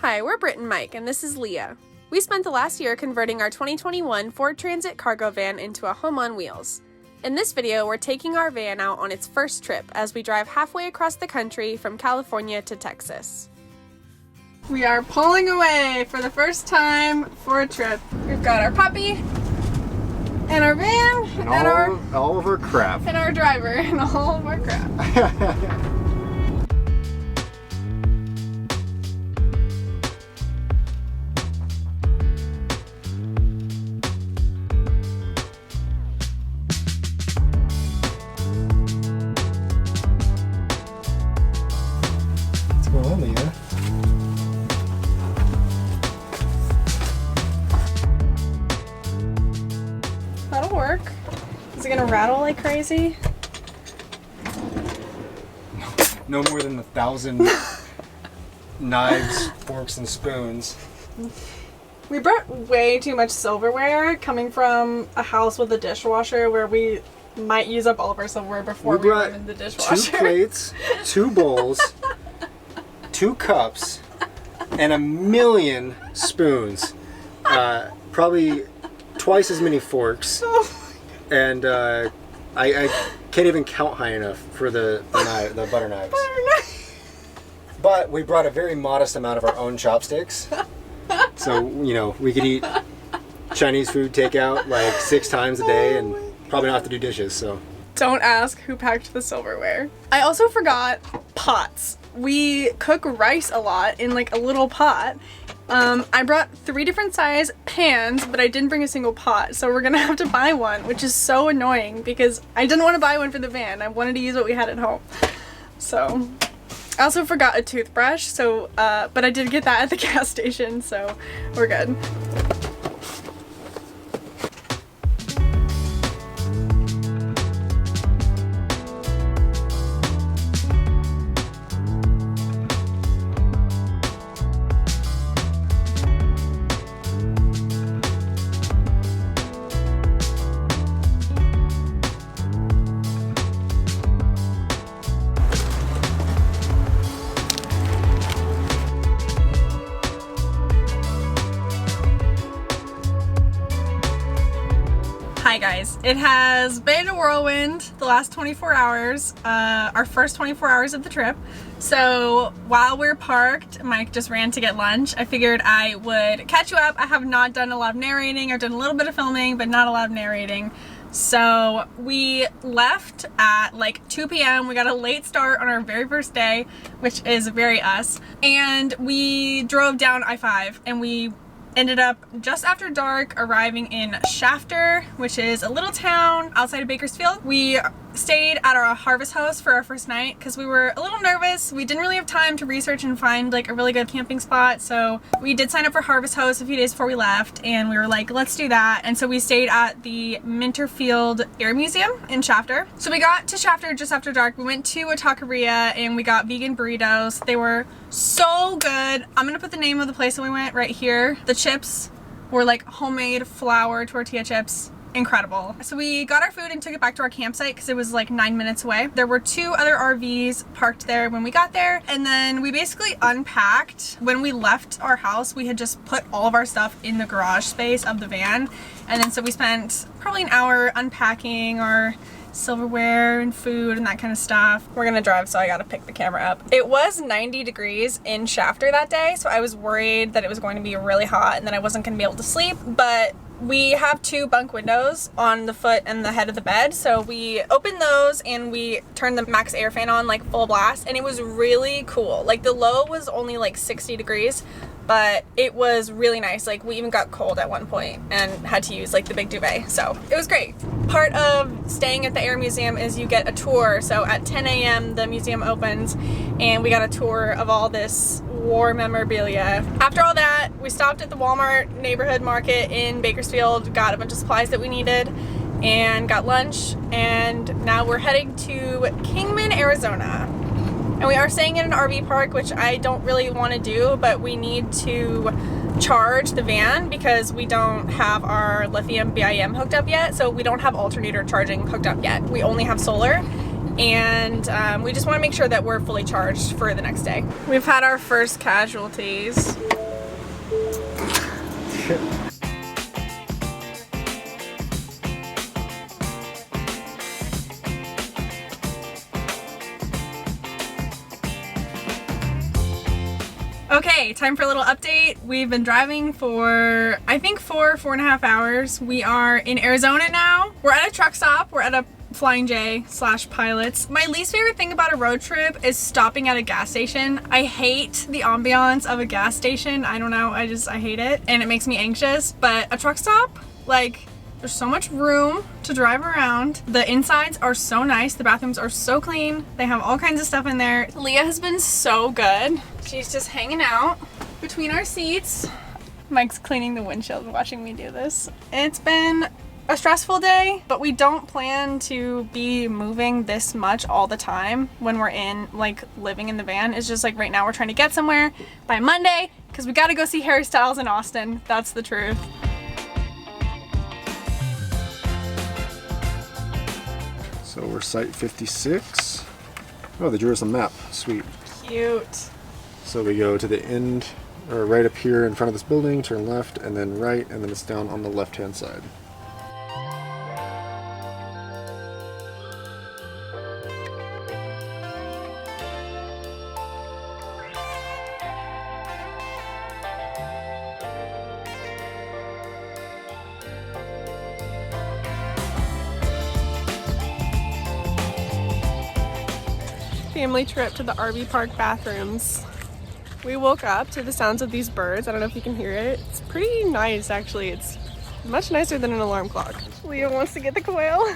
Hi, we're Britt and Mike, and this is Leah. We spent the last year converting our 2021 Ford Transit cargo van into a home on wheels. In this video, we're taking our van out on its first trip as we drive halfway across the country from California to Texas. We are pulling away for the first time for a trip. We've got our puppy, and our van, and all of our crap. And our driver, and all of our crap. That'll work. Is it gonna rattle like crazy? No more than 1,000 knives, forks, and spoons. We brought way too much silverware coming from a house with a dishwasher where we might use up all of our silverware before we run in the dishwasher. 2 plates, 2 bowls, 2 cups, and 1,000,000 spoons. Probably twice as many forks. And I can't even count high enough for the butter knives. But we brought a very modest amount of our own chopsticks. So, you know, we could eat Chinese food takeout like 6 times a day and probably not have to do dishes, so. Don't ask who packed the silverware. I also forgot pots. We cook rice a lot in like a little pot. I brought 3 different size pans, but I didn't bring a single pot, so we're gonna have to buy one, which is so annoying because I didn't want to buy one for the van. I wanted to use what we had at home. So, I also forgot a toothbrush, so, but I did get that at the gas station, so we're good. Hi guys, it has been a whirlwind the last 24 hours, our first 24 hours of the trip. So while we're parked, Mike just ran to get lunch. I figured I would catch you up. I have not done a lot of narrating. I've done a little bit of filming, but not a lot of narrating. So we left at like 2 p.m. We got a late start on our very first day, which is very us. And we drove down I-5 and we ended up just after dark arriving in Shafter, which is a little town outside of Bakersfield. We stayed at our Harvest House for our first night because we were a little nervous. We didn't really have time to research and find like a really good camping spot, so we did sign up for Harvest House a few days before we left, and we were like, let's do that. And so we stayed at the Minterfield Air Museum in Shafter. So we got to Shafter just after dark. We went to a taqueria and we got vegan burritos. They were so good. I'm gonna put the name of the place that we went right here. The chips were like homemade flour tortilla chips. Incredible. So we got our food and took it back to our campsite because it was like 9 minutes away. There were 2 other RVs parked there when we got there, and then we basically unpacked. When we left our house, we had just put all of our stuff in the garage space of the van, and then so we spent probably an hour unpacking our silverware and food and that kind of stuff. We're gonna drive, so I gotta pick the camera up. It was 90 degrees in Shafter that day, so I was worried that it was going to be really hot and that I wasn't gonna be able to sleep, but we have 2 bunk windows on the foot and the head of the bed, so we opened those and we turned the max air fan on like full blast, and it was really cool. Like the low was only like 60 degrees, but it was really nice. Like we even got cold at one point and had to use like the big duvet, so it was great. Part of staying at the Air Museum is you get a tour. So at 10 a.m. the museum opens and we got a tour of all this war memorabilia. After all that, we stopped at the Walmart neighborhood market in Bakersfield, got a bunch of supplies that we needed, and got lunch, and now we're heading to Kingman, Arizona. And we are staying in an RV park, which I don't really want to do, but we need to charge the van because we don't have our lithium BIM hooked up yet, so we don't have alternator charging hooked up yet. We only have solar. and we just want to make sure that we're fully charged for the next day. We've had our first casualties. Okay, time for a little update. We've been driving for, I think, 4.5 hours. We are in Arizona now. We're at a truck stop. We're at a Flying J / Pilots. My least favorite thing about a road trip is stopping at a gas station. I hate the ambiance of a gas station. I don't know, I hate it, and it makes me anxious. But a truck stop, like, there's so much room to drive around. The insides are so nice. The bathrooms are so clean. They have all kinds of stuff in there. Leah has been so good. She's just hanging out between our seats. Mike's cleaning the windshield and watching me do this. It's been a stressful day, but we don't plan to be moving this much all the time when we're in, like, living in the van. It's just like right now we're trying to get somewhere by Monday because we got to go see Harry Styles in Austin. That's the truth. So we're site 56. Oh, they drew us a map. Sweet. Cute. So we go to the end, or right up here in front of this building, turn left, and then right, and then it's down on the left-hand side. Family trip to the RV park bathrooms. We woke up to the sounds of these birds. I don't know if you can hear it. It's pretty nice, actually. It's much nicer than an alarm clock. Leo wants to get the quail.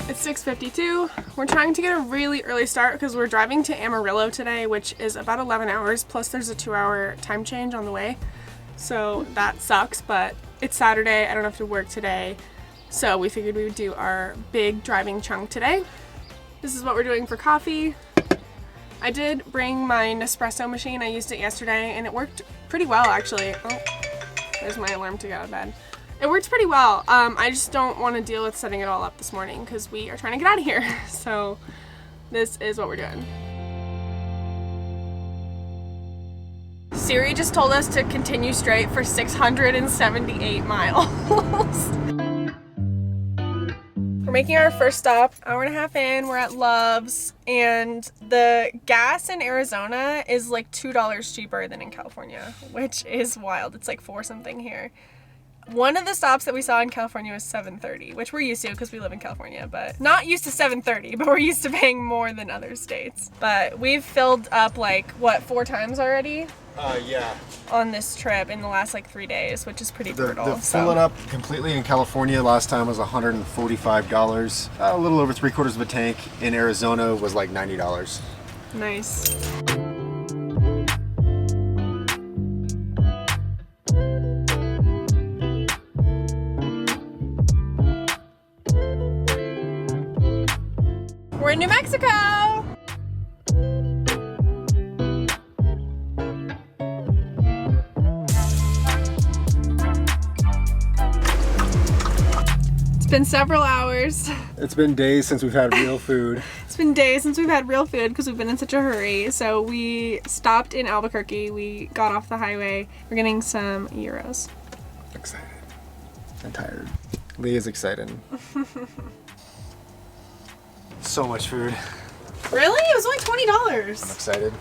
It's 6:52. We're trying to get a really early start because we're driving to Amarillo today, which is about 11 hours, plus there's a 2-hour time change on the way. So that sucks, but it's Saturday. I don't have to work today. So we figured we would do our big driving chunk today. This is what we're doing for coffee. I did bring my Nespresso machine. I used it yesterday and it worked pretty well, actually. Oh, there's my alarm to get out of bed. It works pretty well. I just don't want to deal with setting it all up this morning because we are trying to get out of here. So this is what we're doing. Siri just told us to continue straight for 678 miles. We're making our first stop, hour and a half in. We're at Love's, and the gas in Arizona is like $2 cheaper than in California, which is wild. It's like 4 something here. One of the stops that we saw in California was $7.30, which we're used to because we live in California, but not used to $7.30, but we're used to paying more than other states. But we've filled up like, what, 4 times already? Yeah. On this trip in the last like 3 days, which is pretty brutal. The fill it up completely in California last time was $145. A little over 3/4 of a tank. In Arizona was like $90. Nice. We're in New Mexico! It's been several hours. It's been days since we've had real food. It's been days since we've had real food because we've been in such a hurry. So we stopped in Albuquerque. We got off the highway. We're getting some gyros. Excited. And tired. Leah's excited. So much food. Really? It was only $20. I'm excited.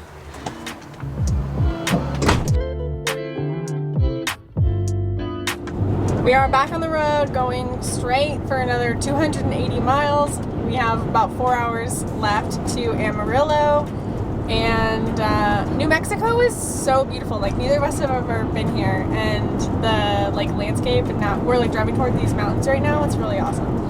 We are back on the road going straight for another 280 miles. We have about 4 hours left to Amarillo. And New Mexico is so beautiful. Like, neither of us have ever been here. And the like landscape, and now we're like driving toward these mountains right now. It's really awesome.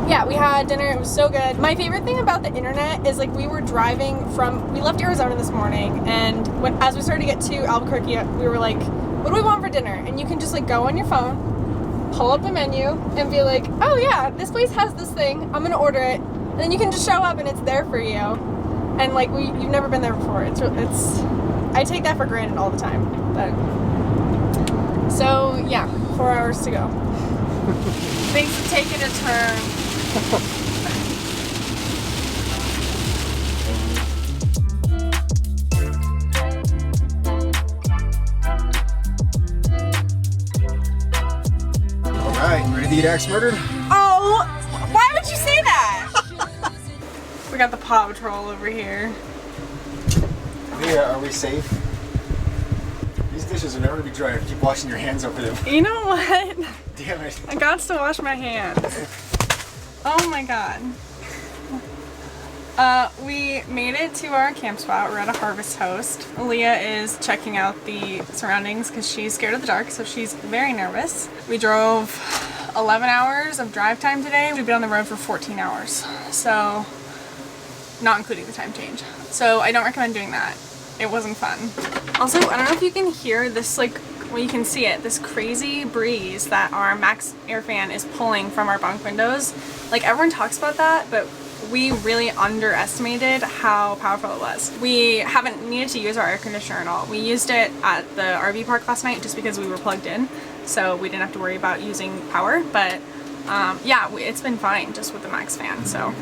Yeah, we had dinner. It was so good. My favorite thing about the internet is like we left Arizona this morning, and as we started to get to Albuquerque, we were like, what do we want for dinner? And you can just like go on your phone, pull up the menu, and be like, oh yeah, this place has this thing. I'm gonna order it, and then you can just show up and it's there for you. And like you've never been there before. It's I take that for granted all the time. But so yeah, 4 hours to go. Things have taken a turn. Alright, ready to get axe murdered? Oh, why would you say that? We got the Paw Patrol over here. Yeah, are we safe? These dishes are never gonna be dry. Keep washing your hands over them. You know what? Damn it. I got to wash my hands. Oh my god. We made it to our camp spot. We're at a harvest host. Aaliyah is checking out the surroundings because she's scared of the dark, so she's very nervous. We drove 11 hours of drive time today. We've been on the road for 14 hours, so not including the time change. So I don't recommend doing that. It wasn't fun. Also, I don't know if you can hear this, like, well, you can see it, this crazy breeze that our max air fan is pulling from our bunk windows. Like, everyone talks about that, but we really underestimated how powerful it was. We haven't needed to use our air conditioner at all. We used it at the RV park last night just because we were plugged in, so we didn't have to worry about using power, but yeah, it's been fine just with the max fan, so.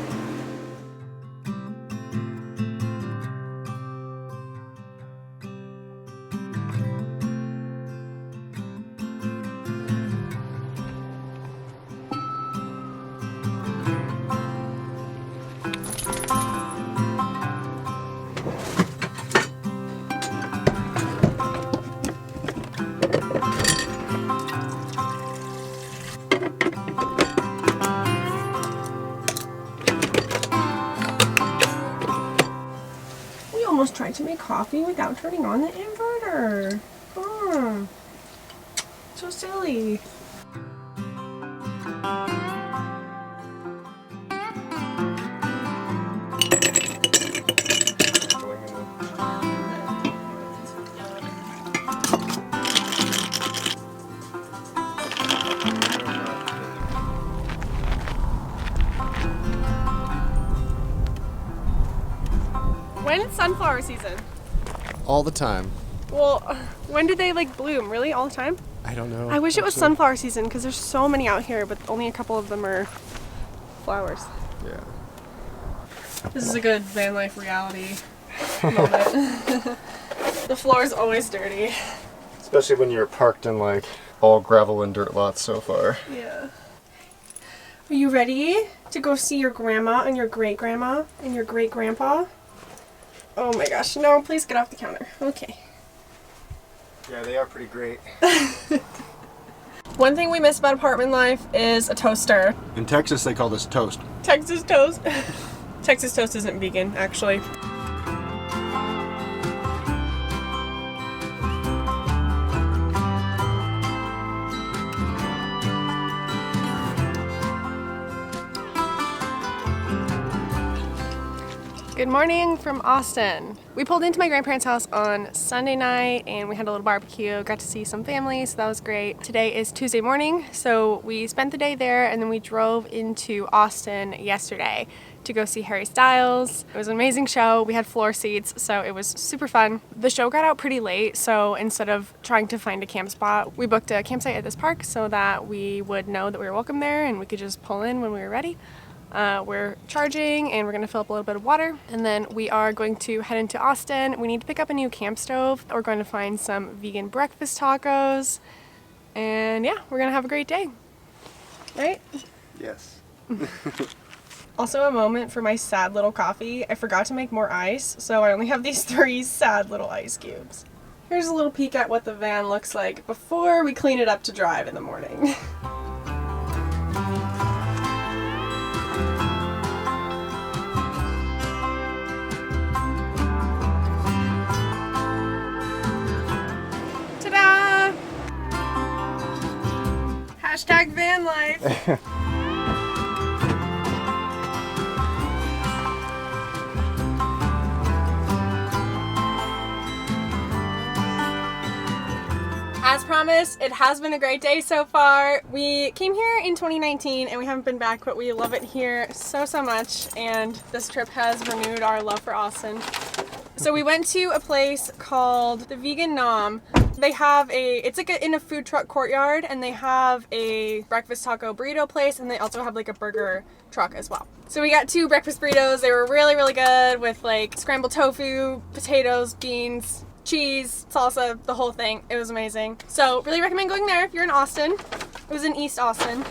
Almost tried to make coffee without turning on the inverter. Oh, so silly. When is sunflower season? All the time. Well, when do they like bloom? Really? All the time? I don't know. I wish it was sunflower season because there's so many out here, but only a couple of them are flowers. Yeah. This is a good van life reality moment. The floor is always dirty. Especially when you're parked in like all gravel and dirt lots so far. Yeah. Are you ready to go see your grandma and your great-grandma and your great-grandpa? Oh my gosh, no, please get off the counter. Okay. Yeah, they are pretty great. One thing we miss about apartment life is a toaster. In Texas, they call this toast. Texas toast. Texas toast isn't vegan, actually. Good morning from Austin. We pulled into my grandparents' house on Sunday night and we had a little barbecue, got to see some family, so that was great. Today is Tuesday morning, so we spent the day there and then we drove into Austin yesterday to go see Harry Styles. It was an amazing show. We had floor seats, so it was super fun. The show got out pretty late, so instead of trying to find a camp spot, we booked a campsite at this park so that we would know that we were welcome there and we could just pull in when we were ready. We're charging and we're going to fill up a little bit of water and then we are going to head into Austin. We need to pick up a new camp stove. We're going to find some vegan breakfast tacos and yeah, we're going to have a great day. Right? Yes. Also a moment for my sad little coffee. I forgot to make more ice, so I only have these 3 sad little ice cubes. Here's a little peek at what the van looks like before we clean it up to drive in the morning. Hashtag van life. As promised, it has been a great day so far. We came here in 2019 and we haven't been back, but we love it here so much, and this trip has renewed our love for Austin. So we went to a place called the Vegan Nom. They have it's like in a food truck courtyard, and they have a breakfast taco burrito place, and they also have like a burger truck as well. So we got 2 breakfast burritos. They were really, really good with like scrambled tofu, potatoes, beans, cheese, salsa, the whole thing. It was amazing. So really recommend going there if you're in Austin. It was in East Austin.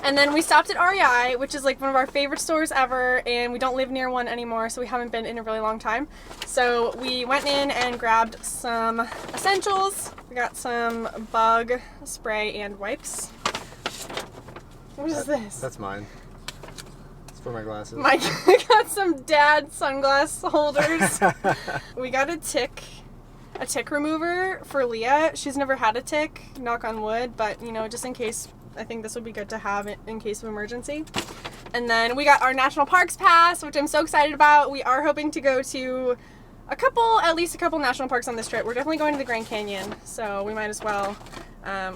And then we stopped at REI, which is like one of our favorite stores ever, and we don't live near one anymore, so we haven't been in a really long time. So we went in and grabbed some essentials. We got some bug spray and wipes. What is this? That's mine. It's for my glasses. Mike got some dad sunglass holders. We got a tick remover for Leah. She's never had a tick, knock on wood, but you know, just in case, I think this would be good to have in case of emergency. And then we got our National Parks Pass, which I'm so excited about. We are hoping to go to at least a couple national parks on this trip. We're definitely going to the Grand Canyon, so we might as well.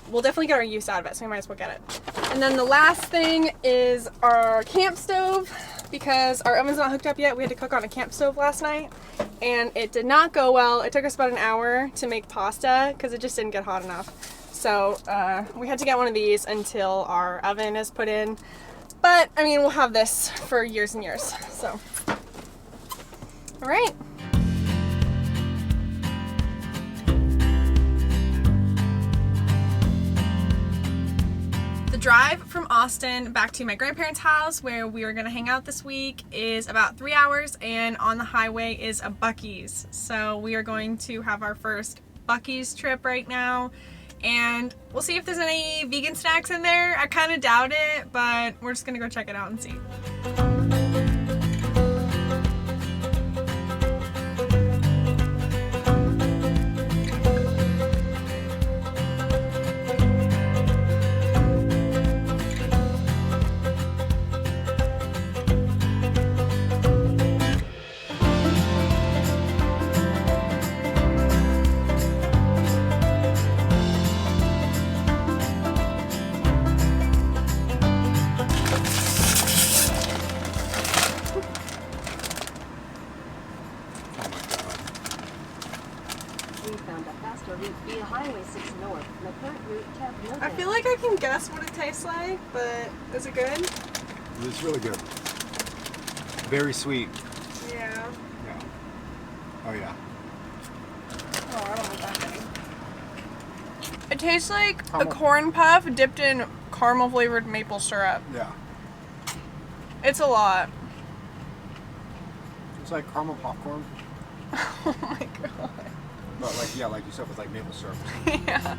We'll definitely get our use out of it, so we might as well get it. And then the last thing is our camp stove, because our oven's not hooked up yet. We had to cook on a camp stove last night, and it did not go well. It took us about an hour to make pasta because it just didn't get hot enough. So we had to get one of these until our oven is put in. But, I mean, we'll have this for years and years, so. All right. The drive from Austin back to my grandparents' house, where we are going to hang out this week, is about 3 hours, and on the highway is a Buc-ees. So we are going to have our first Buc-ees trip right now. And we'll see if there's any vegan snacks in there. I kind of doubt it, but we're just gonna go check it out and see. I feel like I can guess what it tastes like, but is it good? It's really good. Very sweet. Yeah. Yeah. Oh yeah. Oh, I don't want that many. It tastes like a corn puff dipped in caramel flavored maple syrup. Yeah. It's a lot. It's like caramel popcorn. Oh my god. But like, yeah, like you said, with like maple syrup. Yeah.